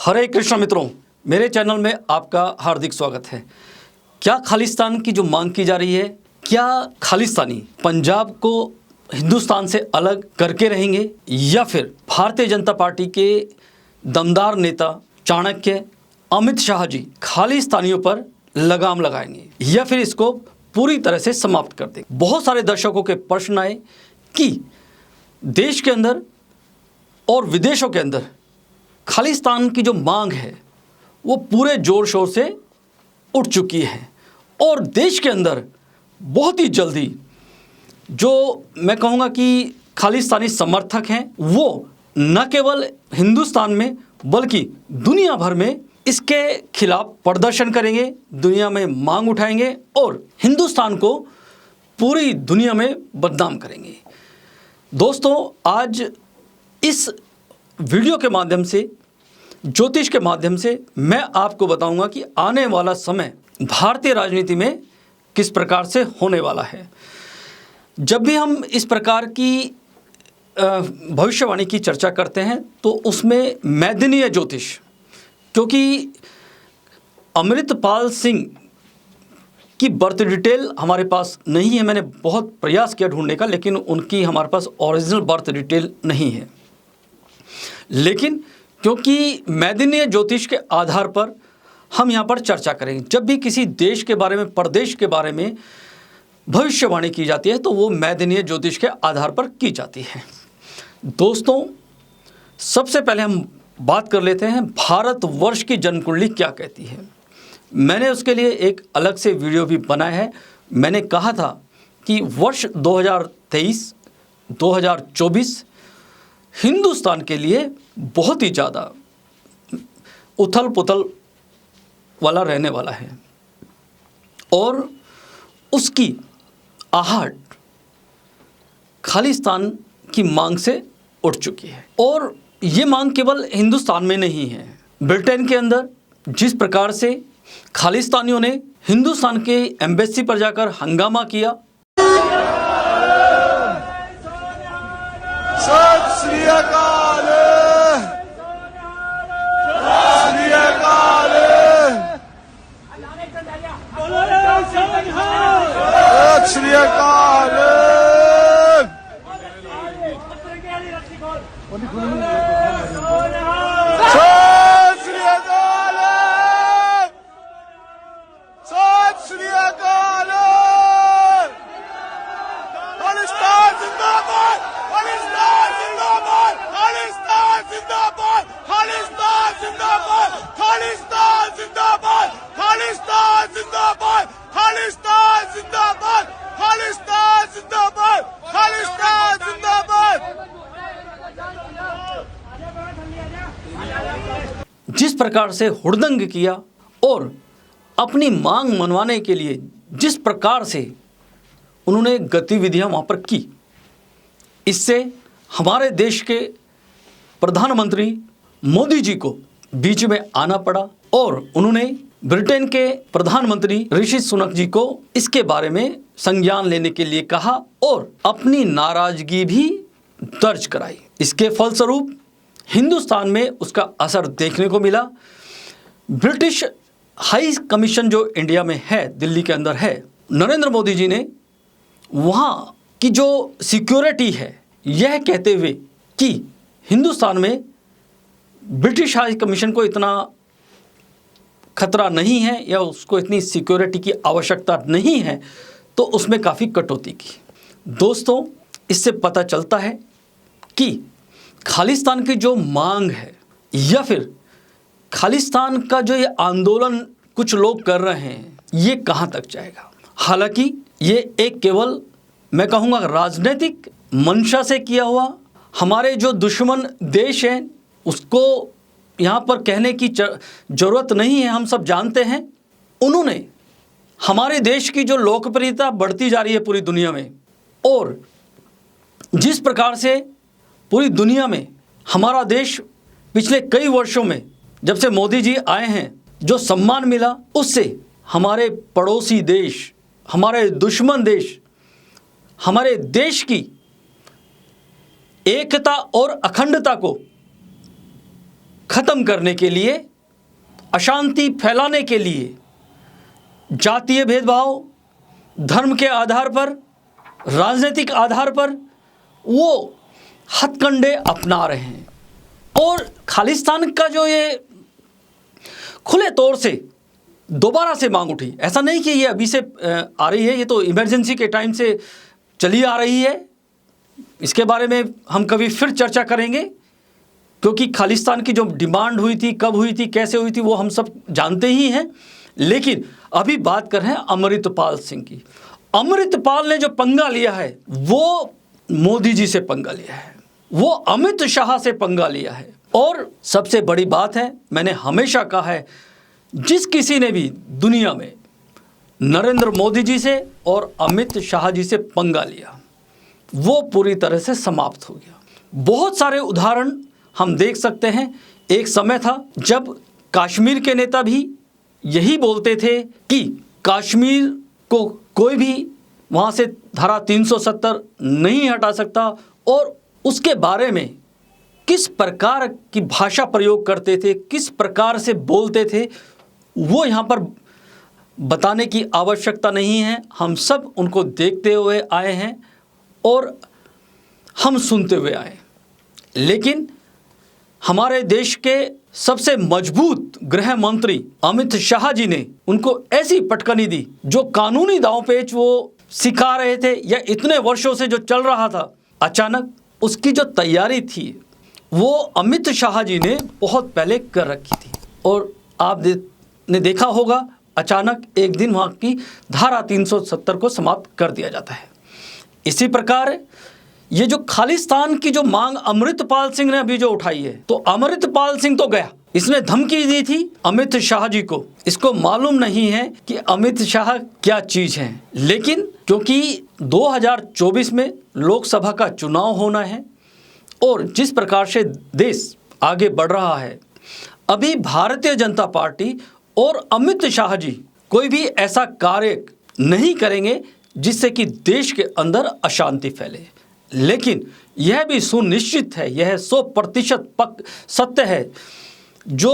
हरे कृष्ण मित्रों, मेरे चैनल में आपका हार्दिक स्वागत है। क्या खालिस्तान की जो मांग की जा रही है, क्या खालिस्तानी पंजाब को हिंदुस्तान से अलग करके रहेंगे या फिर भारतीय जनता पार्टी के दमदार नेता चाणक्य अमित शाह जी खालिस्तानियों पर लगाम लगाएंगे या फिर इसको पूरी तरह से समाप्त कर देंगे। बहुत सारे दर्शकों के प्रश्न आए कि देश के अंदर और विदेशों के अंदर खालिस्तान की जो मांग है वो पूरे जोर शोर से उठ चुकी है और देश के अंदर बहुत ही जल्दी जो मैं कहूँगा कि खालिस्तानी समर्थक हैं वो न केवल हिंदुस्तान में बल्कि दुनिया भर में इसके खिलाफ प्रदर्शन करेंगे, दुनिया में मांग उठाएंगे और हिंदुस्तान को पूरी दुनिया में बदनाम करेंगे। दोस्तों, आज इस वीडियो के माध्यम से, ज्योतिष के माध्यम से मैं आपको बताऊंगा कि आने वाला समय भारतीय राजनीति में किस प्रकार से होने वाला है। जब भी हम इस प्रकार की भविष्यवाणी की चर्चा करते हैं तो उसमें मैदनीय ज्योतिष, क्योंकि अमृतपाल सिंह की बर्थ डिटेल हमारे पास नहीं है, मैंने बहुत प्रयास किया ढूंढने का, लेकिन उनकी हमारे पास ओरिजिनल बर्थ डिटेल नहीं है। लेकिन क्योंकि मैदनीय ज्योतिष के आधार पर हम यहाँ पर चर्चा करेंगे। जब भी किसी देश के बारे में, प्रदेश के बारे में भविष्यवाणी की जाती है तो वो मैदनीय ज्योतिष के आधार पर की जाती है। दोस्तों, सबसे पहले हम बात कर लेते हैं भारतवर्ष की जन्म कुंडली क्या कहती है। मैंने उसके लिए एक अलग से वीडियो भी बनाया है। मैंने कहा था कि वर्ष 2023-2024 हिंदुस्तान के लिए बहुत ही ज़्यादा उथल पुथल वाला रहने वाला है और उसकी आहट खालिस्तान की मांग से उठ चुकी है। और ये मांग केवल हिंदुस्तान में नहीं है, ब्रिटेन के अंदर जिस प्रकार से खालिस्तानियों ने हिंदुस्तान के एम्बेसी पर जाकर हंगामा किया, सत श्री अकाल, श्री अकाल, सत श्री अकाल, सत श्री अकाल, सत श्री अकाल। खालिस्तान जिंदाबाद, खालिस्तान जिंदाबाद, खालिस्तान जिंदाबाद, खालिस्तान जिंदाबाद, खालिस्तान जिंदाबाद, खालिस्तान जिंदाबाद, खालिस्तान जिंदाबाद, खालिस्तान जिंदाबाद, खालिस्तान जिंदाबाद। जिस प्रकार से हुड़दंग किया और अपनी मांग मनवाने के लिए जिस प्रकार से उन्होंने गतिविधियां वहां पर की, इससे हमारे देश के प्रधानमंत्री मोदी जी को बीच में आना पड़ा और उन्होंने ब्रिटेन के प्रधानमंत्री ऋषि सुनक जी को इसके बारे में संज्ञान लेने के लिए कहा और अपनी नाराजगी भी दर्ज कराई। इसके फलस्वरूप हिंदुस्तान में उसका असर देखने को मिला। ब्रिटिश हाई कमीशन जो इंडिया में है, दिल्ली के अंदर है, नरेंद्र मोदी जी ने वहाँ की जो सिक्योरिटी है, यह कहते हुए कि हिंदुस्तान में ब्रिटिश हाई कमीशन को इतना खतरा नहीं है या उसको इतनी सिक्योरिटी की आवश्यकता नहीं है, तो उसमें काफ़ी कटौती की। दोस्तों, इससे पता चलता है कि खालिस्तान की जो मांग है या फिर खालिस्तान का जो ये आंदोलन कुछ लोग कर रहे हैं, ये कहाँ तक जाएगा। हालांकि ये एक केवल मैं कहूँगा राजनीतिक मंशा से किया हुआ, हमारे जो दुश्मन देश हैं उसको यहाँ पर कहने की ज़रूरत नहीं है, हम सब जानते हैं। उन्होंने हमारे देश की जो लोकप्रियता बढ़ती जा रही है पूरी दुनिया में और जिस प्रकार से पूरी दुनिया में हमारा देश पिछले कई वर्षों में जब से मोदी जी आए हैं जो सम्मान मिला, उससे हमारे पड़ोसी देश, हमारे दुश्मन देश, हमारे देश की एकता और अखंडता को ख़त्म करने के लिए, अशांति फैलाने के लिए जातीय भेदभाव, धर्म के आधार पर, राजनीतिक आधार पर वो हथकंडे अपना रहे हैं। और खालिस्तान का जो ये खुले तौर से दोबारा से मांग उठी, ऐसा नहीं कि ये अभी से आ रही है, ये तो इमरजेंसी के टाइम से चली आ रही है। इसके बारे में हम कभी फिर चर्चा करेंगे, क्योंकि खालिस्तान की जो डिमांड हुई थी, कब हुई थी, कैसे हुई थी, वो हम सब जानते ही हैं। लेकिन अभी बात कर रहे हैं अमृतपाल सिंह की। अमृतपाल ने जो पंगा लिया है वो मोदी जी से पंगा लिया है, वो अमित शाह से पंगा लिया है। और सबसे बड़ी बात है, मैंने हमेशा कहा है, जिस किसी ने भी दुनिया में नरेंद्र मोदी जी से और अमित शाह जी से पंगा लिया, वो पूरी तरह से समाप्त हो गया। बहुत सारे उदाहरण हम देख सकते हैं। एक समय था जब कश्मीर के नेता भी यही बोलते थे कि कश्मीर को कोई भी वहाँ से धारा 370 नहीं हटा सकता, और उसके बारे में किस प्रकार की भाषा प्रयोग करते थे, किस प्रकार से बोलते थे, वो यहाँ पर बताने की आवश्यकता नहीं है। हम सब उनको देखते हुए आए हैं और हम सुनते हुए आए। लेकिन हमारे देश के सबसे मजबूत गृह मंत्री अमित शाह जी ने उनको ऐसी पटकनी दी, जो कानूनी दांवपेच वो सिखा रहे थे या इतने वर्षों से जो चल रहा था, अचानक उसकी जो तैयारी थी वो अमित शाह जी ने बहुत पहले कर रखी थी। और आप ने देखा होगा, अचानक एक दिन वहाँ की धारा 370 को समाप्त कर दिया जाता है। इसी प्रकार ये जो खालिस्तान की जो मांग अमृतपाल सिंह ने अभी जो उठाई है, तो अमृतपाल सिंह तो गया, इसने धमकी दी थी अमित शाह जी को। इसको मालूम नहीं है कि अमित शाह क्या चीज है, लेकिन क्योंकि 2024 में लोकसभा का चुनाव होना है और जिस प्रकार से देश आगे बढ़ रहा है, अभी भारतीय जनता पार्टी और अमित शाह जी कोई भी ऐसा कार्य नहीं करेंगे जिससे कि देश के अंदर अशांति फैले। लेकिन यह भी सुनिश्चित है, यह 100% सत्य है जो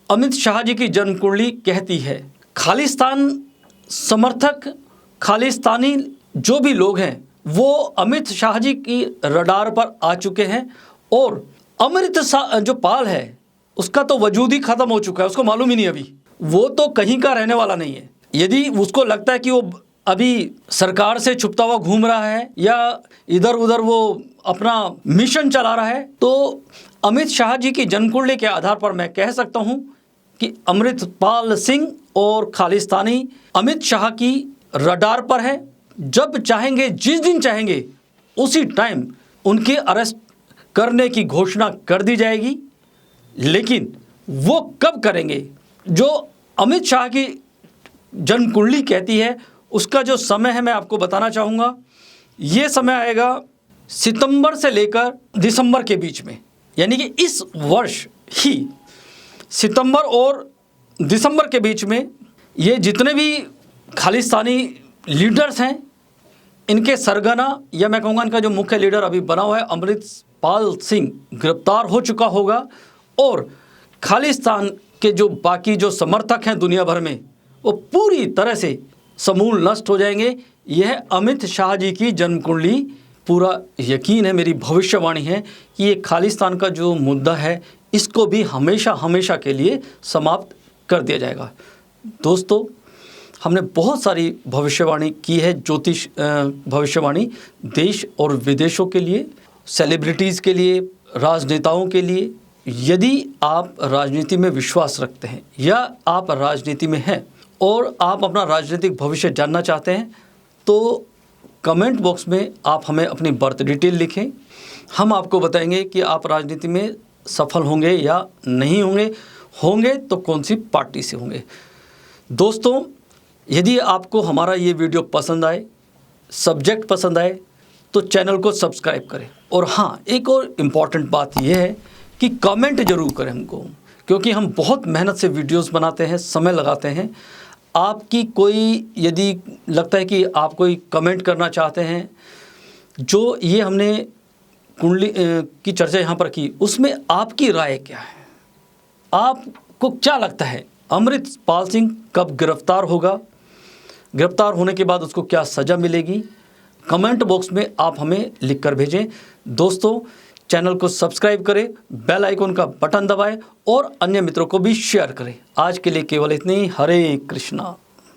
अमित शाह जी की जन्म कुंडली कहती है। खालिस्तान समर्थक, खालिस्तानी जो भी लोग हैं, वो अमित शाह जी की रडार पर आ चुके हैं। और अमृत जो पाल है उसका तो वजूद ही खत्म हो चुका है, उसको मालूम ही नहीं अभी, वो तो कहीं का रहने वाला नहीं है। यदि उसको लगता है कि वो अभी सरकार से छुपता हुआ घूम रहा है या इधर उधर वो अपना मिशन चला रहा है, तो अमित शाह जी की जन्मकुंडली के आधार पर मैं कह सकता हूं कि अमृतपाल सिंह और खालिस्तानी अमित शाह की रडार पर है। जब चाहेंगे, जिस दिन चाहेंगे, उसी टाइम उनके अरेस्ट करने की घोषणा कर दी जाएगी। लेकिन वो कब करेंगे, जो अमित शाह की जन्मकुंडली कहती है, उसका जो समय है मैं आपको बताना चाहूँगा। ये समय आएगा सितंबर से लेकर दिसंबर के बीच में, यानी कि इस वर्ष ही सितंबर और दिसंबर के बीच में ये जितने भी खालिस्तानी लीडर्स हैं, इनके सरगना या मैं कहूँगा इनका जो मुख्य लीडर अभी बना हुआ है अमृतपाल सिंह, गिरफ्तार हो चुका होगा। और खालिस्तान के जो बाकी जो समर्थक हैं दुनिया भर में, वो पूरी तरह से समूल नष्ट हो जाएंगे। यह अमित शाह जी की जन्मकुंडली पूरा यकीन है, मेरी भविष्यवाणी है कि ये खालिस्तान का जो मुद्दा है, इसको भी हमेशा हमेशा के लिए समाप्त कर दिया जाएगा। दोस्तों, हमने बहुत सारी भविष्यवाणी की है, ज्योतिष भविष्यवाणी, देश और विदेशों के लिए, सेलिब्रिटीज़ के लिए, राजनेताओं के लिए। यदि आप राजनीति में विश्वास रखते हैं या आप राजनीति में हैं और आप अपना राजनीतिक भविष्य जानना चाहते हैं, तो कमेंट बॉक्स में आप हमें अपनी बर्थ डिटेल लिखें। हम आपको बताएंगे कि आप राजनीति में सफल होंगे या नहीं होंगे, होंगे तो कौन सी पार्टी से होंगे। दोस्तों, यदि आपको हमारा ये वीडियो पसंद आए, सब्जेक्ट पसंद आए, तो चैनल को सब्सक्राइब करें। और हाँ, एक और इम्पॉर्टेंट बात यह है कि कमेंट ज़रूर करें हमको, क्योंकि हम बहुत मेहनत से वीडियोस बनाते हैं, समय लगाते हैं। आपकी कोई यदि लगता है कि आप कोई कमेंट करना चाहते हैं, जो ये हमने कुंडली की चर्चा यहाँ पर की, उसमें आपकी राय क्या है, आपको क्या लगता है अमृतपाल सिंह कब गिरफ्तार होगा? गिरफ्तार होने के बाद उसको क्या सज़ा मिलेगी? कमेंट बॉक्स में आप हमें लिख कर भेजें। दोस्तों, चैनल को सब्सक्राइब करें, बेल आइकन का बटन दबाएं और अन्य मित्रों को भी शेयर करें। आज के लिए केवल इतनी ही। हरे कृष्णा।